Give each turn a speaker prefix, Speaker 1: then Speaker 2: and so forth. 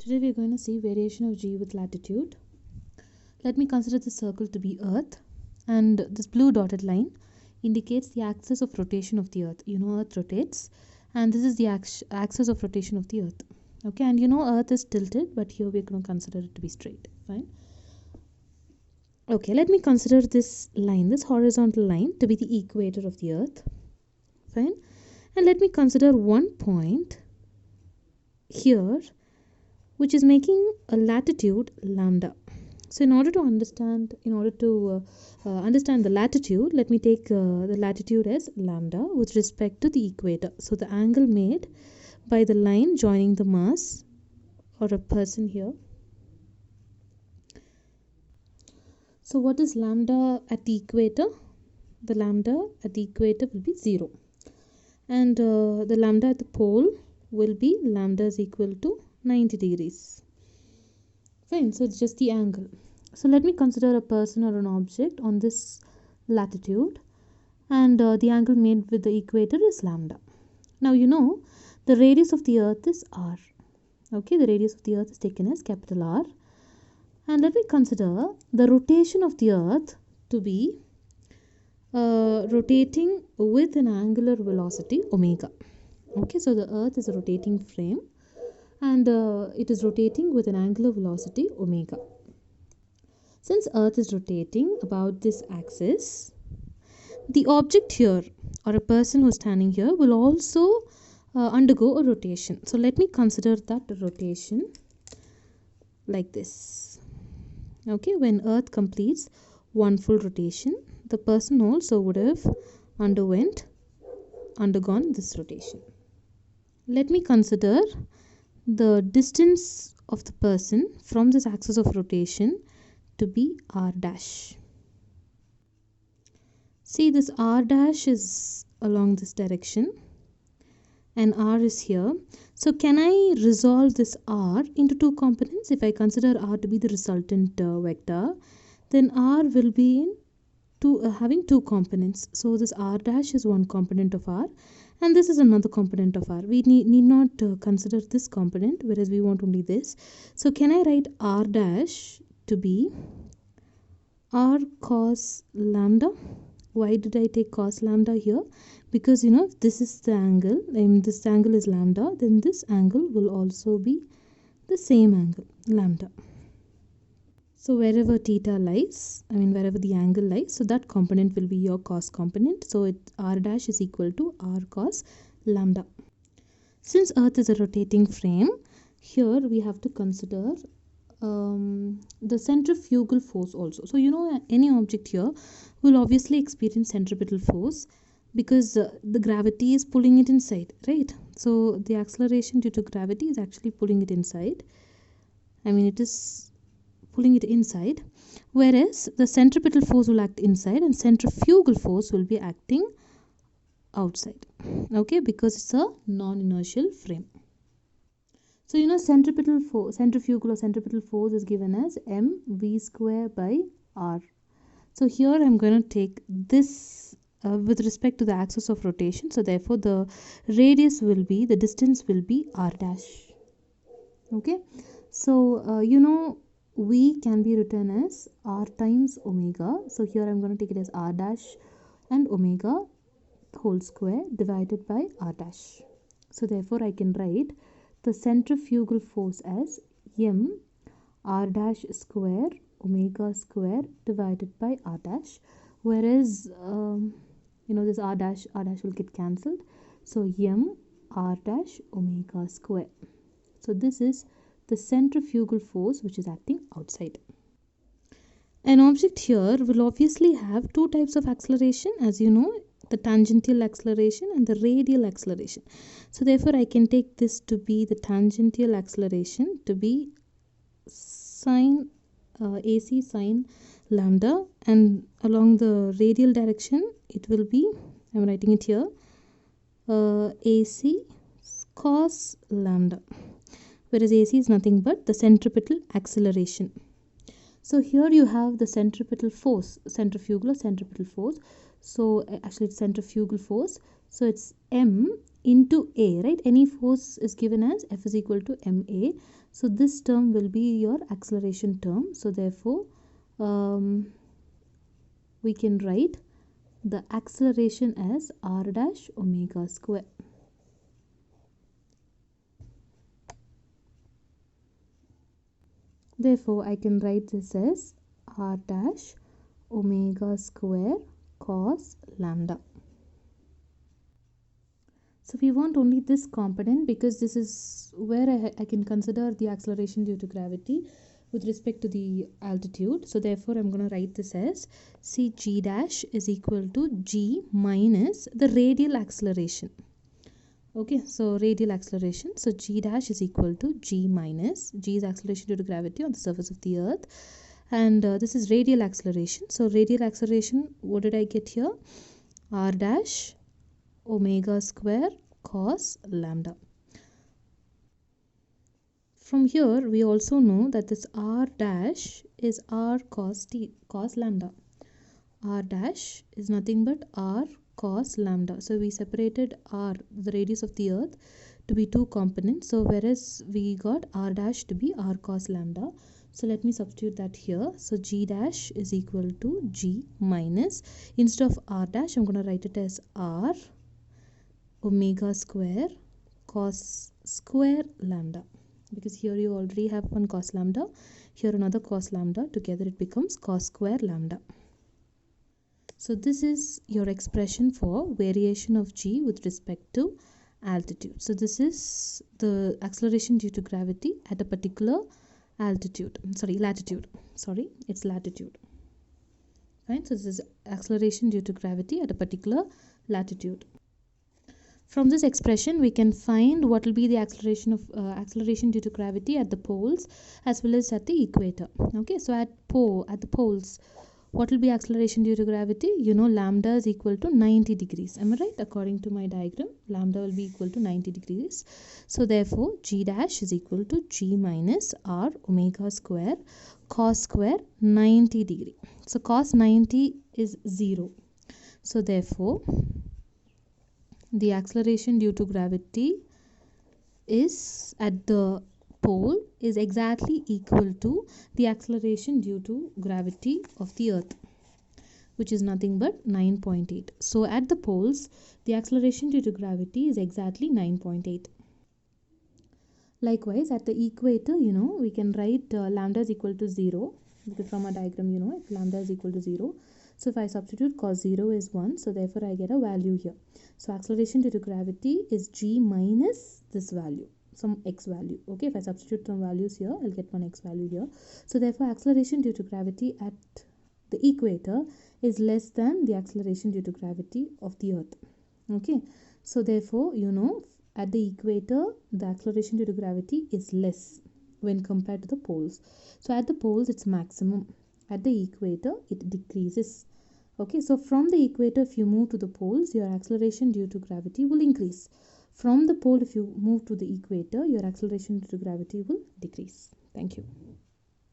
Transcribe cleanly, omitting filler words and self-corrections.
Speaker 1: Today we are going to see variation of G with latitude. Let me consider the circle to be Earth, and this blue dotted line indicates the axis of rotation of the Earth. Earth rotates, and this is the axis of rotation of the Earth. Okay, and Earth is tilted, but here we are going to consider it to be straight. Fine. Okay, let me consider this line, this horizontal line, to be the equator of the Earth. Fine. And let me consider one point here which is making a latitude lambda. So in order to understand the latitude, let me take the latitude as lambda with respect to the equator. So the angle made by the line joining the Mars or a person here. So what is lambda at the equator? The lambda at the equator will be 0. And the lambda at the pole will be lambda is equal to 90 degrees. Fine, so it's just the angle. So let me consider a person or an object on this latitude, and the angle made with the equator is lambda. Now the radius of the earth is r. Okay, the radius of the earth is taken as capital R. And let me consider the rotation of the earth to be rotating with an angular velocity omega. Okay, so the earth is a rotating frame, and it is rotating with an angular velocity omega. Since earth is rotating about this axis, the object here or a person who is standing here will also undergo a rotation. So let me consider that rotation like this. Okay, when earth completes one full rotation, the person also would have undergone this rotation. Let me consider the distance of the person from this axis of rotation to be r dash. See, this r dash is along this direction and r is here. So can I resolve this r into two components? If I consider r to be the resultant vector, then r will be having two components. So this r dash is one component of r, and this is another component of r. We need not consider this component, whereas we want only this. So can I write r dash to be r cos lambda? Why did I take cos lambda here? Because if this is the angle, this angle is lambda, then this angle will also be the same angle, lambda. So wherever theta lies, wherever the angle lies, so that component will be your cos component. So r dash is equal to r cos lambda. Since earth is a rotating frame, here we have to consider the centrifugal force also. So any object here will obviously experience centripetal force because the gravity is pulling it inside, right? So the acceleration due to gravity is actually pulling it inside. It is pulling it inside, whereas the centripetal force will act inside and centrifugal force will be acting outside. Okay, because it's a non-inertial frame. So centrifugal or centripetal force is given as mv square by r. So here I'm going to take this with respect to the axis of rotation. So therefore the distance will be r dash. Okay, so v can be written as r times omega. So here I'm going to take it as r dash and omega whole square divided by r dash. So therefore I can write the centrifugal force as m r dash square omega square divided by r dash, whereas this r dash will get cancelled. So m r dash omega square. So this is the centrifugal force which is acting outside. An object here will obviously have two types of acceleration, as you know, the tangential acceleration and the radial acceleration. So therefore I can take this to be the tangential acceleration to be sine AC sine lambda, and along the radial direction it will be, I'm writing it here, AC cos lambda, whereas AC is nothing but the centripetal acceleration. So here you have the centripetal force, centrifugal or centripetal force. So actually it's centrifugal force. So it's m into A, right? Any force is given as F is equal to ma. So this term will be your acceleration term. So therefore, we can write the acceleration as r dash omega square. Therefore, I can write this as r dash omega square cos lambda. So we want only this component because this is where I can consider the acceleration due to gravity with respect to the altitude. So therefore, I'm going to write this as Cg dash is equal to g minus the radial acceleration. Okay, so radial acceleration. So g dash is equal to g minus, g is acceleration due to gravity on the surface of the earth, and this is radial acceleration. So radial acceleration, what did I get here? R dash omega square cos lambda. From here, we also know that this r dash is r cos lambda. R dash is nothing but r cos lambda. So we separated r, the radius of the earth, to be two components. So whereas we got r dash to be r cos lambda. So let me substitute that here. So g dash is equal to g minus, instead of r dash, I'm going to write it as r omega square cos square lambda, because here you already have one cos lambda, here another cos lambda, together it becomes cos square lambda. So this is your expression for variation of g with respect to altitude. So this is the acceleration due to gravity at a particular latitude. It's latitude. Fine. So this is acceleration due to gravity at a particular latitude. From this expression, we can find what will be the acceleration due to gravity at the poles as well as at the equator. Okay, so at the poles, what will be acceleration due to gravity? You know, lambda is equal to 90 degrees. Am I right? According to my diagram, lambda will be equal to 90 degrees. So therefore, g dash is equal to g minus r omega square cos square 90 degree. So cos 90 is 0. So therefore, the acceleration due to gravity is at the pole is exactly equal to the acceleration due to gravity of the earth, which is nothing but 9.8. So at the poles, the acceleration due to gravity is exactly 9.8. Likewise, at the equator, we can write lambda is equal to 0, because from our diagram, if lambda is equal to 0. So if I substitute cos 0 is 1, so therefore I get a value here. So acceleration due to gravity is g minus this value, some x value. Okay, if I substitute some values here, I'll get one x value here. So therefore acceleration due to gravity at the equator is less than the acceleration due to gravity of the earth. Okay, so therefore, at the equator, the acceleration due to gravity is less when compared to the poles. So at the poles, it's maximum. At the equator, it decreases. Okay, so from the equator, if you move to the poles, your acceleration due to gravity will increase. From the pole, if you move to the equator, your acceleration due to gravity will decrease. Thank you.